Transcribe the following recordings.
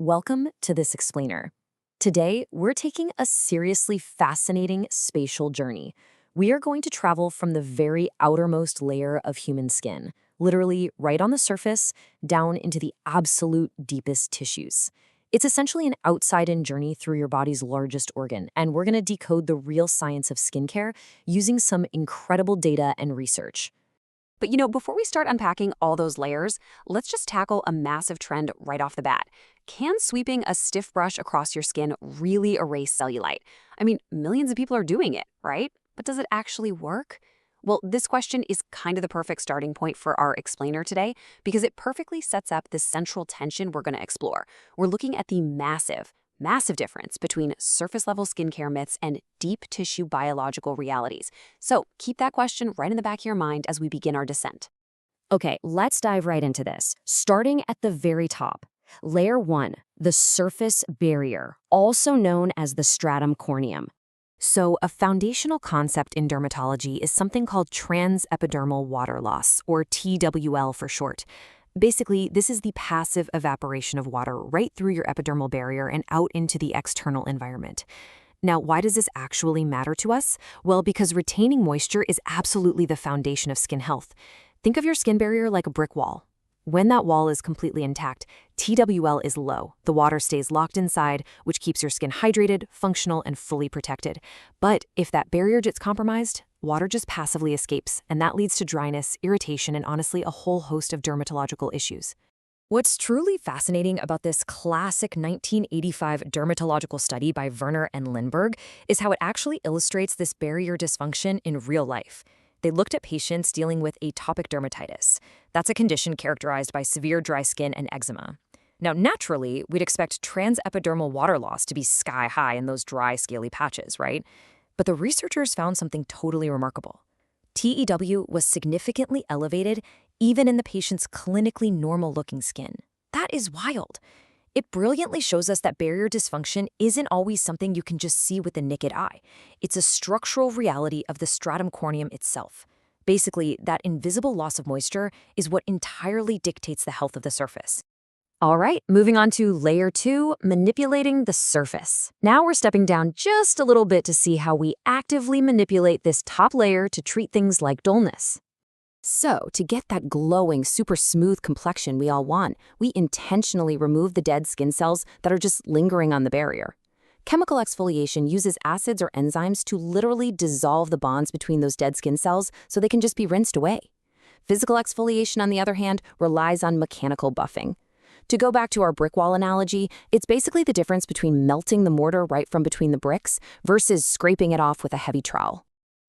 Welcome to This Explainer. Today, we're taking a seriously fascinating spatial journey. We are going to travel from the very outermost layer of human skin, literally right on the surface, down into the absolute deepest tissues. It's essentially an outside-in journey through your body's largest organ, and we're going to decode the real science of skincare using some incredible data and research. But before we start unpacking all those layers, let's just tackle a massive trend right off the bat. Can sweeping a stiff brush across your skin really erase cellulite? I mean, millions of people are doing it, right? But does it actually work? Well, this question is kind of the perfect starting point for our explainer today because it perfectly sets up the central tension we're going to explore. We're looking at the massive difference between surface-level skincare myths and deep tissue biological realities. So keep that question right in the back of your mind as we begin our descent. Okay, let's dive right into this. Starting at the very top. Layer 1, the surface barrier, also known as the stratum corneum. So a foundational concept in dermatology is something called transepidermal water loss, or TWL for short. Basically, this is the passive evaporation of water right through your epidermal barrier and out into the external environment. Now, why does this actually matter to us? Well, because retaining moisture is absolutely the foundation of skin health. Think of your skin barrier like a brick wall. When that wall is completely intact, TWL is low. The water stays locked inside, which keeps your skin hydrated, functional, and fully protected. But if that barrier gets compromised, water just passively escapes, and that leads to dryness, irritation, and honestly, a whole host of dermatological issues. What's truly fascinating about this classic 1985 dermatological study by Werner and Lindberg is how it actually illustrates this barrier dysfunction in real life. They looked at patients dealing with atopic dermatitis. That's a condition characterized by severe dry skin and eczema. Now, naturally, we'd expect transepidermal water loss to be sky high in those dry, scaly patches, right? But the researchers found something totally remarkable. TEW was significantly elevated even in the patient's clinically normal-looking skin. That is wild. It brilliantly shows us that barrier dysfunction isn't always something you can just see with the naked eye. It's a structural reality of the stratum corneum itself. Basically, that invisible loss of moisture is what entirely dictates the health of the surface. All right, moving on to layer 2, manipulating the surface. Now we're stepping down just a little bit to see how we actively manipulate this top layer to treat things like dullness. So, to get that glowing, super smooth complexion we all want, we intentionally remove the dead skin cells that are just lingering on the barrier. Chemical exfoliation uses acids or enzymes to literally dissolve the bonds between those dead skin cells so they can just be rinsed away. Physical exfoliation, on the other hand, relies on mechanical buffing. To go back to our brick wall analogy, it's basically the difference between melting the mortar right from between the bricks versus scraping it off with a heavy trowel.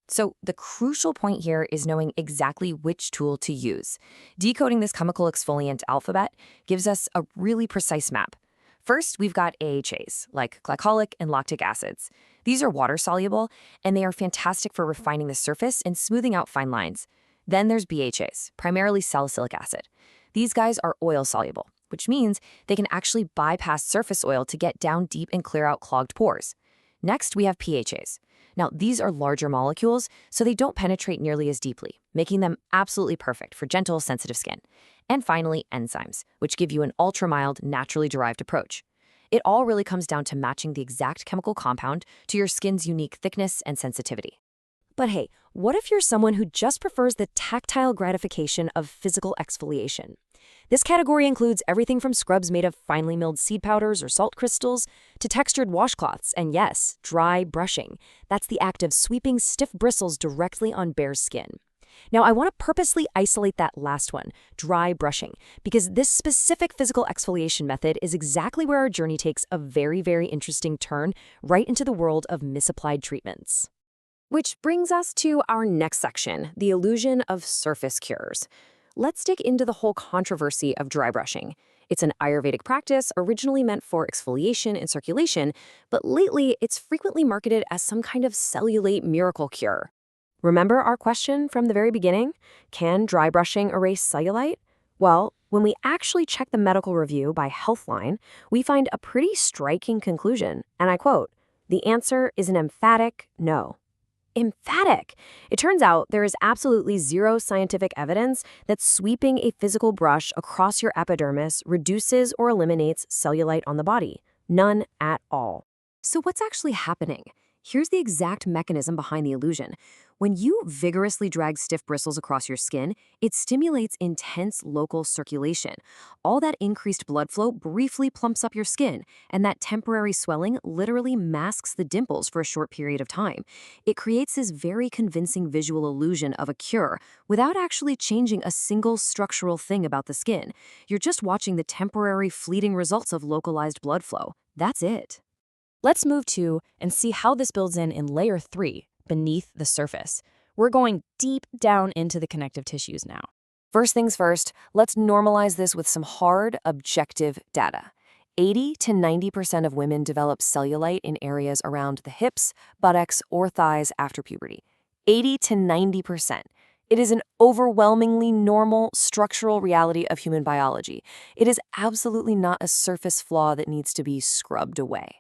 So the crucial point here is knowing exactly which tool to use. Decoding this chemical exfoliant alphabet gives us a really precise map. First, we've got AHAs, like glycolic and lactic acids. These are water-soluble, and they are fantastic for refining the surface and smoothing out fine lines. Then there's BHAs, primarily salicylic acid. These guys are oil-soluble, which means they can actually bypass surface oil to get down deep and clear out clogged pores. Next, we have PHAs. Now, these are larger molecules, so they don't penetrate nearly as deeply, making them absolutely perfect for gentle, sensitive skin. And finally, enzymes, which give you an ultra-mild, naturally derived approach. It all really comes down to matching the exact chemical compound to your skin's unique thickness and sensitivity. But hey, what if you're someone who just prefers the tactile gratification of physical exfoliation? This category includes everything from scrubs made of finely milled seed powders or salt crystals to textured washcloths and, yes, dry brushing. That's the act of sweeping stiff bristles directly on bare skin. Now, I want to purposely isolate that last one, dry brushing, because this specific physical exfoliation method is exactly where our journey takes a very interesting turn right into the world of misapplied treatments. Which brings us to our next section, the illusion of surface cures. Let's dig into the whole controversy of dry brushing. It's an Ayurvedic practice originally meant for exfoliation and circulation, but lately it's frequently marketed as some kind of cellulite miracle cure. Remember our question from the very beginning? Can dry brushing erase cellulite? Well, when we actually check the medical review by Healthline, we find a pretty striking conclusion, and I quote, "The answer is an emphatic no." Emphatic. It turns out there is absolutely zero scientific evidence that sweeping a physical brush across your epidermis reduces or eliminates cellulite on the body. None at all. So what's actually happening? Here's the exact mechanism behind the illusion. When you vigorously drag stiff bristles across your skin, it stimulates intense local circulation. All that increased blood flow briefly plumps up your skin, and that temporary swelling literally masks the dimples for a short period of time. It creates this very convincing visual illusion of a cure without actually changing a single structural thing about the skin. You're just watching the temporary, fleeting results of localized blood flow. That's it. Let's move to and see how this builds in layer 3, beneath the surface. We're going deep down into the connective tissues now. First things first, let's normalize this with some hard, objective data. 80 to 90% of women develop cellulite in areas around the hips, buttocks, or thighs after puberty. 80 to 90%. It is an overwhelmingly normal structural reality of human biology. It is absolutely not a surface flaw that needs to be scrubbed away.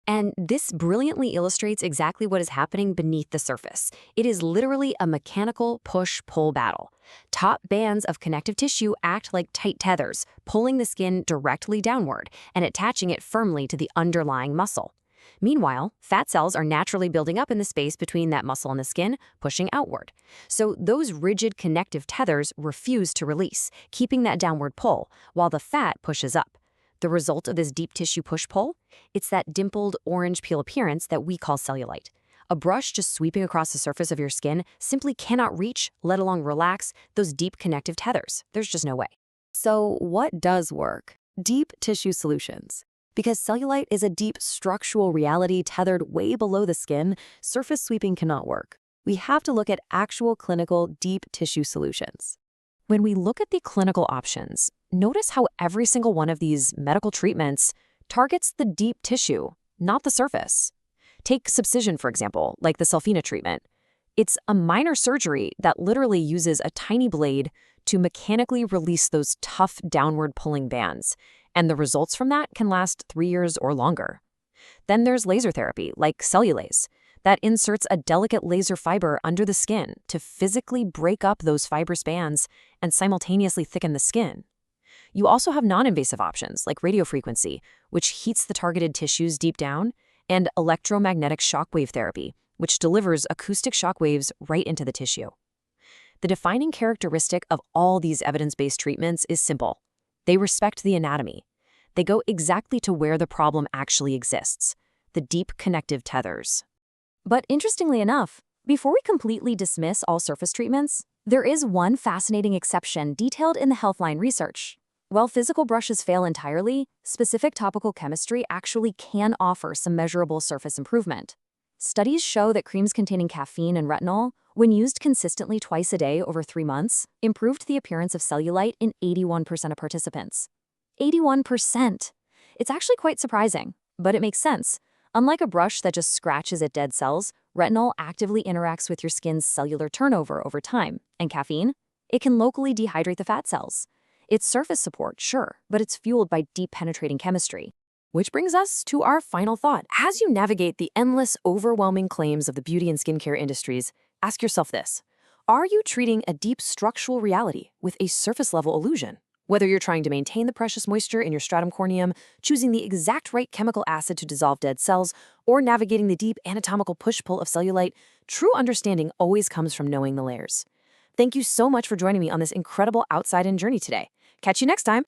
And this brilliantly illustrates exactly what is happening beneath the surface. It is literally a mechanical push-pull battle. Top bands of connective tissue act like tight tethers, pulling the skin directly downward and attaching it firmly to the underlying muscle. Meanwhile, fat cells are naturally building up in the space between that muscle and the skin, pushing outward. So those rigid connective tethers refuse to release, keeping that downward pull, while the fat pushes up. The result of this deep tissue push-pull? It's that dimpled orange peel appearance that we call cellulite. A brush just sweeping across the surface of your skin simply cannot reach, let alone relax, those deep connective tethers. There's just no way. So what does work? Deep tissue solutions. Because cellulite is a deep structural reality tethered way below the skin, surface sweeping cannot work. We have to look at actual clinical deep tissue solutions. When we look at the clinical options, notice how every single one of these medical treatments targets the deep tissue, not the surface. Take subcision, for example, like the sulfina treatment. It's a minor surgery that literally uses a tiny blade to mechanically release those tough downward pulling bands, and the results from that can last 3 years or longer. Then there's laser therapy, like cellulase, that inserts a delicate laser fiber under the skin to physically break up those fibrous bands and simultaneously thicken the skin. You also have non-invasive options like radiofrequency, which heats the targeted tissues deep down, and electromagnetic shockwave therapy, which delivers acoustic shockwaves right into the tissue. The defining characteristic of all these evidence-based treatments is simple. They respect the anatomy. They go exactly to where the problem actually exists, the deep connective tethers. But interestingly enough, before we completely dismiss all surface treatments, there is one fascinating exception detailed in the Healthline research. While physical brushes fail entirely, specific topical chemistry actually can offer some measurable surface improvement. Studies show that creams containing caffeine and retinol, when used consistently twice a day over 3 months, improved the appearance of cellulite in 81% of participants. 81%! It's actually quite surprising, but it makes sense. Unlike a brush that just scratches at dead cells, retinol actively interacts with your skin's cellular turnover over time, and caffeine? It can locally dehydrate the fat cells. It's surface support, sure, but it's fueled by deep penetrating chemistry. Which brings us to our final thought. As you navigate the endless, overwhelming claims of the beauty and skincare industries, ask yourself this. Are you treating a deep structural reality with a surface-level illusion? Whether you're trying to maintain the precious moisture in your stratum corneum, choosing the exact right chemical acid to dissolve dead cells, or navigating the deep anatomical push-pull of cellulite, true understanding always comes from knowing the layers. Thank you so much for joining me on this incredible outside-in journey today. Catch you next time.